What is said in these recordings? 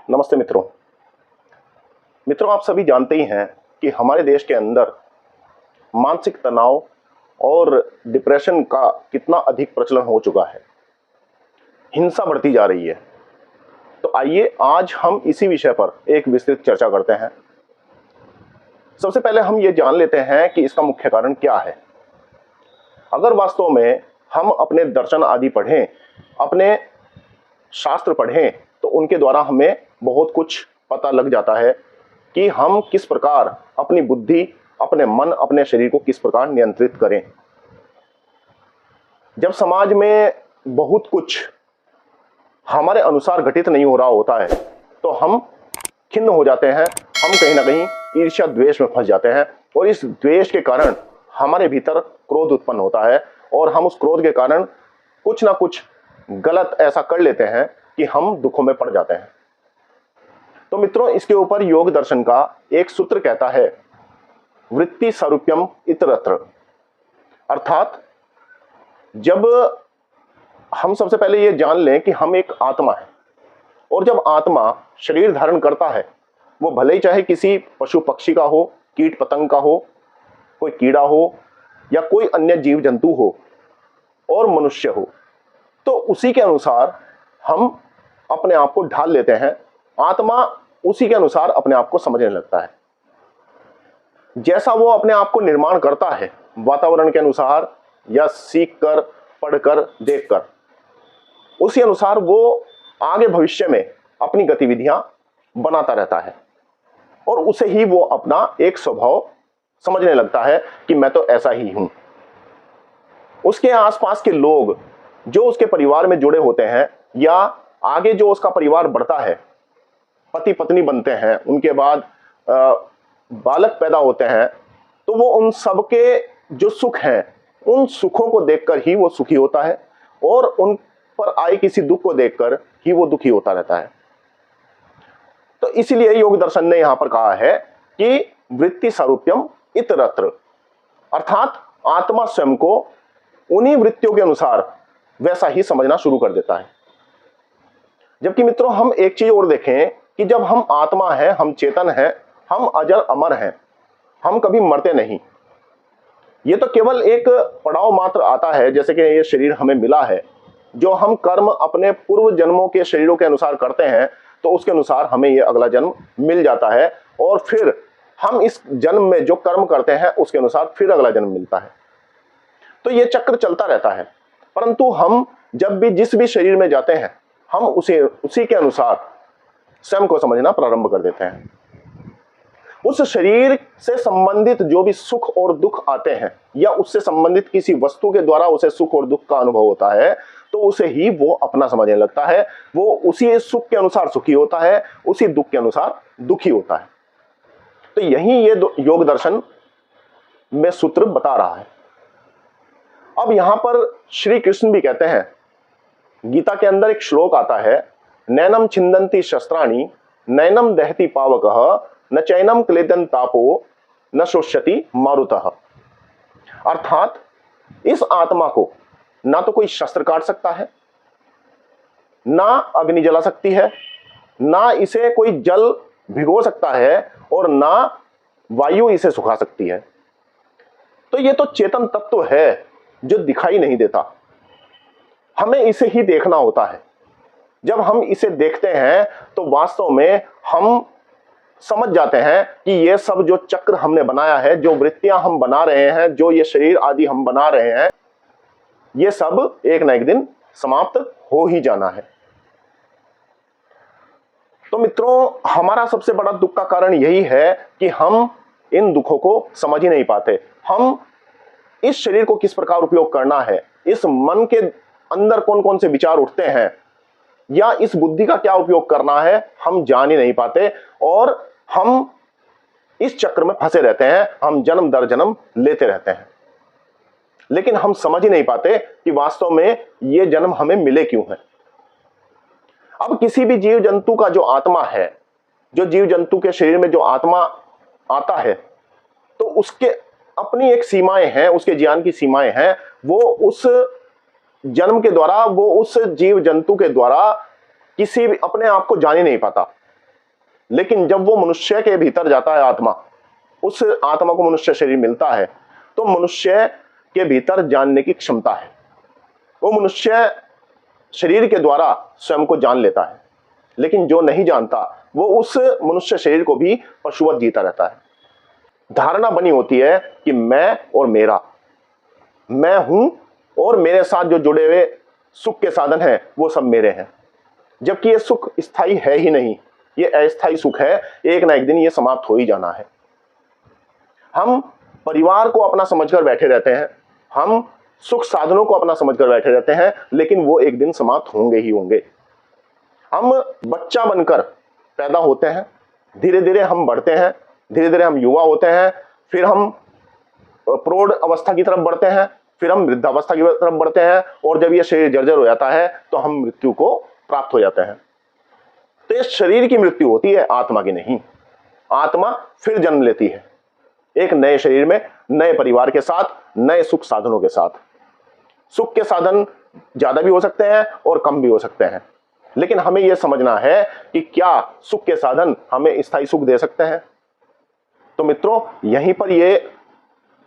नमस्ते मित्रों। आप सभी जानते ही हैं कि हमारे देश के अंदर मानसिक तनाव और डिप्रेशन का कितना अधिक प्रचलन हो चुका है। हिंसा बढ़ती जा रही है। तो आइए आज हम इसी विषय पर एक विस्तृत चर्चा करते हैं। सबसे पहले हम ये जान लेते हैं कि इसका मुख्य कारण क्या है। अगर वास्तव में हम अपने दर्शन आदि पढ़ें, अपने शास्त्र पढ़ें, तो उनके द्वारा हमें बहुत कुछ पता लग जाता है कि हम किस प्रकार अपनी बुद्धि, अपने मन, अपने शरीर को किस प्रकार नियंत्रित करें। जब समाज में बहुत कुछ हमारे अनुसार घटित नहीं हो रहा होता है तो हम खिन्न हो जाते हैं, हम कहीं ना कहीं ईर्ष्या द्वेष में फंस जाते हैं और इस द्वेष के कारण हमारे भीतर क्रोध उत्पन्न होता है और हम उस क्रोध के कारण कुछ ना कुछ गलत ऐसा कर लेते हैं कि हम दुखों में पड़ जाते हैं। तो मित्रों, इसके ऊपर योग दर्शन का एक सूत्र कहता है, वृत्ति सारूप्यम इतरत्र। अर्थात जब हम सबसे पहले ये जान लें कि हम एक आत्मा है और जब आत्मा शरीर धारण करता है, वो भले ही चाहे किसी पशु पक्षी का हो, कीट पतंग का हो, कोई कीड़ा हो या कोई अन्य जीव जंतु हो और मनुष्य हो, तो उसी के अनुसार हम अपने आप को ढाल लेते हैं। आत्मा उसी के अनुसार अपने आप को समझने लगता है। जैसा वो अपने आप को निर्माण करता है वातावरण के अनुसार या सीख कर, पढ़कर, देखकर, उसी अनुसार वो आगे भविष्य में अपनी गतिविधियां बनाता रहता है और उसे ही वो अपना एक स्वभाव समझने लगता है कि मैं तो ऐसा ही हूं। उसके आसपास के लोग जो उसके परिवार में जुड़े होते हैं या आगे जो उसका परिवार बढ़ता है, पति पत्नी बनते हैं, उनके बाद बालक पैदा होते हैं, तो वो उन सबके जो सुख हैं, उन सुखों को देखकर ही वो सुखी होता है और उन पर आए किसी दुख को देखकर ही वो दुखी होता रहता है। तो इसीलिए योग दर्शन ने यहां पर कहा है कि वृत्ति सारूप्यम इतरत्र, अर्थात आत्मा स्वयं को उन्हीं वृत्तियों के अनुसार वैसा ही समझना शुरू कर देता है। जबकि मित्रों, हम एक चीज और देखें कि जब हम आत्मा हैं, हम चेतन हैं, हम अजर अमर हैं, हम कभी मरते नहीं। ये तो केवल एक पड़ाव मात्र आता है, जैसे कि ये शरीर हमें मिला है, जो हम कर्म अपने पूर्व जन्मों के शरीरों के अनुसार करते हैं तो उसके अनुसार हमें ये अगला जन्म मिल जाता है और फिर हम इस जन्म में जो कर्म करते हैं उसके अनुसार फिर अगला जन्म मिलता है। तो ये चक्र चलता रहता है। परंतु हम जब भी जिस भी शरीर में जाते हैं, हम उसी के अनुसार स्वयं को समझना प्रारंभ कर देते हैं। उस शरीर से संबंधित जो भी सुख और दुख आते हैं या उससे संबंधित किसी वस्तु के द्वारा उसे सुख और दुख का अनुभव होता है, तो उसे ही वो अपना समझने लगता है। वो उसी सुख के अनुसार सुखी होता है, उसी दुख के अनुसार दुखी होता है। तो यही ये योग दर्शन में सूत्र बता रहा है। अब यहां पर श्री कृष्ण भी कहते हैं, गीता के अंदर एक श्लोक आता है, नैनम छिंदन्ति शस्त्राणि नैनम दहति पावकः न चैनम क्लेदन तापो न शोष्यति मारुतः। अर्थात इस आत्मा को ना तो कोई शस्त्र काट सकता है, ना अग्नि जला सकती है, ना इसे कोई जल भिगो सकता है और ना वायु इसे सुखा सकती है। तो ये तो चेतन तत्व है जो दिखाई नहीं देता, हमें इसे ही देखना होता है। जब हम इसे देखते हैं तो वास्तव में हम समझ जाते हैं कि ये सब जो चक्र हमने बनाया है, जो वृत्तियां हम बना रहे हैं, जो ये शरीर आदि हम बना रहे हैं, ये सब एक ना एक दिन समाप्त हो ही जाना है। तो मित्रों, हमारा सबसे बड़ा दुख का कारण यही है कि हम इन दुखों को समझ ही नहीं पाते। हम इस शरीर को किस प्रकार उपयोग करना है, इस मन के अंदर कौन कौन से विचार उठते हैं या इस बुद्धि का क्या उपयोग करना है, हम जान ही नहीं पाते और हम इस चक्र में फंसे रहते हैं। हम जन्म दर जन्म लेते रहते हैं, लेकिन हम समझ ही नहीं पाते कि वास्तव में ये जन्म हमें मिले क्यों है। अब किसी भी जीव जंतु का जो आत्मा है, जो जीव जंतु के शरीर में जो आत्मा आता है, तो उसके अपनी एक सीमाएं हैं, उसके ज्ञान की सीमाएं हैं। वो उस जन्म के द्वारा, वो उस जीव जंतु के द्वारा किसी भी अपने आप को जान ही नहीं पाता। लेकिन जब वो मनुष्य के भीतर जाता है आत्मा, उस आत्मा को मनुष्य शरीर मिलता है, तो मनुष्य के भीतर जानने की क्षमता है। वो मनुष्य शरीर के द्वारा स्वयं को जान लेता है। लेकिन जो नहीं जानता वो उस मनुष्य शरीर को भी पशुवत जीता रहता है। धारणा बनी होती है कि मैं और मेरा, मैं हूं और मेरे साथ जो जुड़े हुए सुख के साधन हैं वो सब मेरे हैं, जबकि ये सुख स्थायी है ही नहीं, ये अस्थायी सुख है। एक ना एक दिन ये समाप्त हो ही जाना है। हम परिवार को अपना समझकर बैठे रहते हैं, हम सुख साधनों को अपना समझकर बैठे रहते हैं, लेकिन वो एक दिन समाप्त होंगे ही होंगे। हम बच्चा बनकर पैदा होते हैं, धीरे धीरे हम बढ़ते हैं, धीरे धीरे हम युवा होते हैं, फिर हम प्रौढ़ अवस्था की तरफ बढ़ते हैं, फिर हम वृद्धावस्था की तरफ बढ़ते हैं, और जब यह शरीर जर्जर हो जाता है तो हम मृत्यु को प्राप्त हो जाते हैं। तो इस शरीर की मृत्यु होती है, आत्मा की नहीं। आत्मा फिर जन्म लेती है एक नए शरीर में, नए परिवार के साथ, नए सुख साधनों के साथ। सुख के साधन ज्यादा भी हो सकते हैं और कम भी हो सकते हैं, लेकिन हमें यह समझना है कि क्या सुख के साधन हमें स्थायी सुख दे सकते हैं। तो मित्रों, यहीं पर यह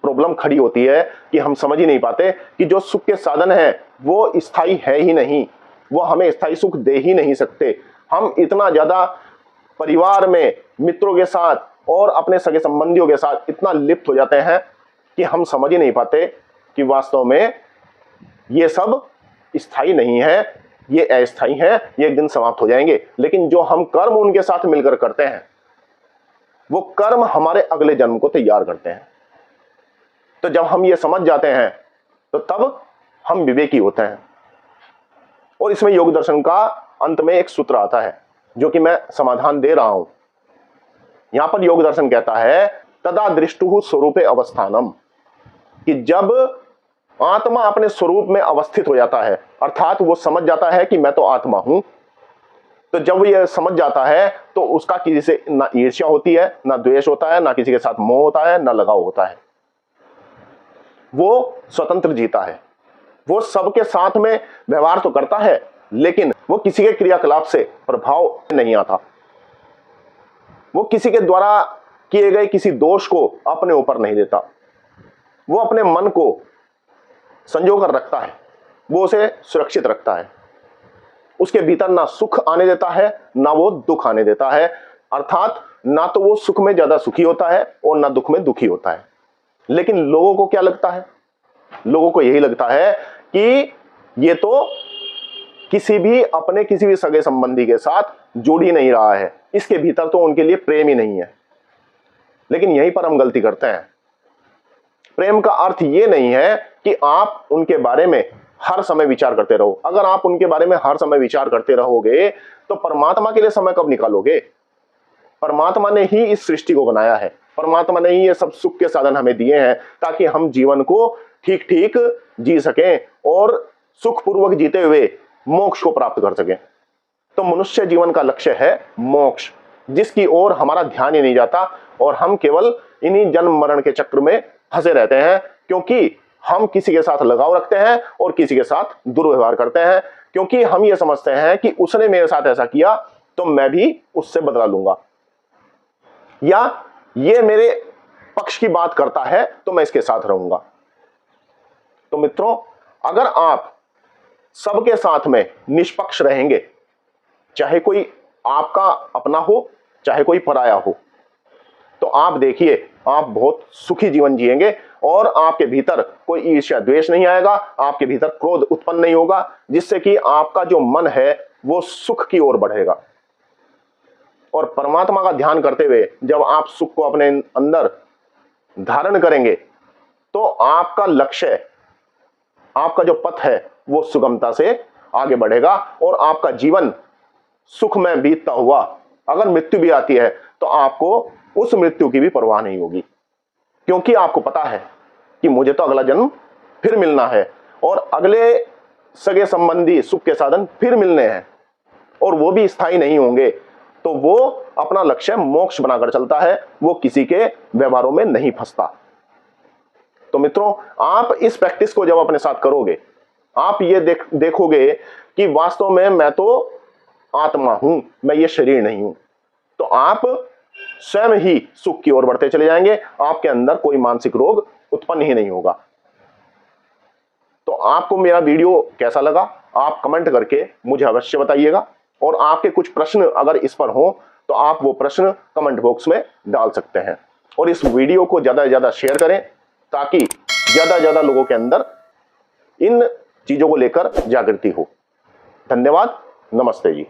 प्रॉब्लम खड़ी होती है कि हम समझ ही नहीं पाते कि जो सुख के साधन है वो स्थायी है ही नहीं, वो हमें स्थायी सुख दे ही नहीं सकते। हम इतना ज्यादा परिवार में, मित्रों के साथ और अपने सगे संबंधियों के साथ इतना लिप्त हो जाते हैं कि हम समझ ही नहीं पाते कि वास्तव में ये सब स्थायी नहीं है, ये अस्थायी है, ये एक दिन समाप्त हो जाएंगे। लेकिन जो हम कर्म उनके साथ मिलकर करते हैं, वो कर्म हमारे अगले जन्म को तैयार करते हैं। तो जब हम ये समझ जाते हैं तो तब हम विवेकी होते हैं। और इसमें योग दर्शन का अंत में एक सूत्र आता है जो कि मैं समाधान दे रहा हूं। यहां पर योग दर्शन कहता है तदा दृष्टु स्वरूपे अवस्थानम, कि जब आत्मा अपने स्वरूप में अवस्थित हो जाता है, अर्थात वो समझ जाता है कि मैं तो आत्मा हूं, तो जब ये समझ जाता है तो उसका किसी से ना ईर्ष्या होती है, ना द्वेष होता है, ना किसी के साथ मोह होता है, ना लगाव होता है। वो स्वतंत्र जीता है। वो सबके साथ में व्यवहार तो करता है, लेकिन वो किसी के क्रियाकलाप से प्रभाव नहीं आता। वो किसी के द्वारा किए गए किसी दोष को अपने ऊपर नहीं लेता। वो अपने मन को संजो कर रखता है, वो उसे सुरक्षित रखता है। उसके भीतर ना सुख आने देता है, ना वो दुख आने देता है। अर्थात ना तो वो सुख में ज्यादा सुखी होता है और ना दुख में दुखी होता है। लेकिन लोगों को क्या लगता है? लोगों को यही लगता है कि ये तो किसी भी सगे संबंधी के साथ जुड़ ही नहीं रहा है, इसके भीतर तो उनके लिए प्रेम ही नहीं है। लेकिन यहीं पर हम गलती करते हैं। प्रेम का अर्थ ये नहीं है कि आप उनके बारे में हर समय विचार करते रहो। अगर आप उनके बारे में हर समय विचार करते रहोगे तो परमात्मा के लिए समय कब निकालोगे? परमात्मा ने ही इस सृष्टि को बनाया है, परमात्मा ने ही ये सब सुख के साधन हमें दिए हैं ताकि हम जीवन को ठीक ठीक जी सकें और सुखपूर्वक जीते हुए मोक्ष को प्राप्त कर सकें। तो मनुष्य जीवन का लक्ष्य है मोक्ष, जिसकी ओर हमारा ध्यान ही नहीं जाता और हम केवल इन्हीं जन्म मरण के चक्र में फंसे रहते हैं, क्योंकि हम किसी के साथ लगाव रखते हैं और किसी के साथ दुर्व्यवहार करते हैं, क्योंकि हम ये समझते हैं कि उसने मेरे साथ ऐसा किया तो मैं भी उससे बदला लूंगा, या ये मेरे पक्ष की बात करता है तो मैं इसके साथ रहूंगा। तो मित्रों, अगर आप सबके साथ में निष्पक्ष रहेंगे, चाहे कोई आपका अपना हो चाहे कोई पराया हो, तो आप देखिए आप बहुत सुखी जीवन जिएंगे और आपके भीतर कोई ईर्ष्या द्वेष नहीं आएगा, आपके भीतर क्रोध उत्पन्न नहीं होगा, जिससे कि आपका जो मन है वो सुख की ओर बढ़ेगा। और परमात्मा का ध्यान करते हुए जब आप सुख को अपने अंदर धारण करेंगे तो आपका लक्ष्य, आपका जो पथ है वो सुगमता से आगे बढ़ेगा और आपका जीवन सुख में बीतता हुआ अगर मृत्यु भी आती है तो आपको उस मृत्यु की भी परवाह नहीं होगी, क्योंकि आपको पता है कि मुझे तो अगला जन्म फिर मिलना है और अगले सगे संबंधी सुख के साधन फिर मिलने हैं और वो भी स्थायी नहीं होंगे। तो वो अपना लक्ष्य मोक्ष बनाकर चलता है, वो किसी के व्यवहारों में नहीं फंसता। तो मित्रों, आप इस प्रैक्टिस को जब अपने साथ करोगे, आप ये देखोगे कि वास्तव में मैं तो आत्मा हूं, मैं ये शरीर नहीं हूं। तो आप स्वयं ही सुख की ओर बढ़ते चले जाएंगे, आपके अंदर कोई मानसिक रोग उत्पन्न ही नहीं होगा। तो आपको मेरा वीडियो कैसा लगा आप कमेंट करके मुझे अवश्य बताइएगा, और आपके कुछ प्रश्न अगर इस पर हो तो आप वो प्रश्न कमेंट बॉक्स में डाल सकते हैं। और इस वीडियो को ज्यादा से ज्यादा शेयर करें ताकि ज्यादा से ज्यादा लोगों के अंदर इन चीजों को लेकर जागृति हो। धन्यवाद, नमस्ते जी।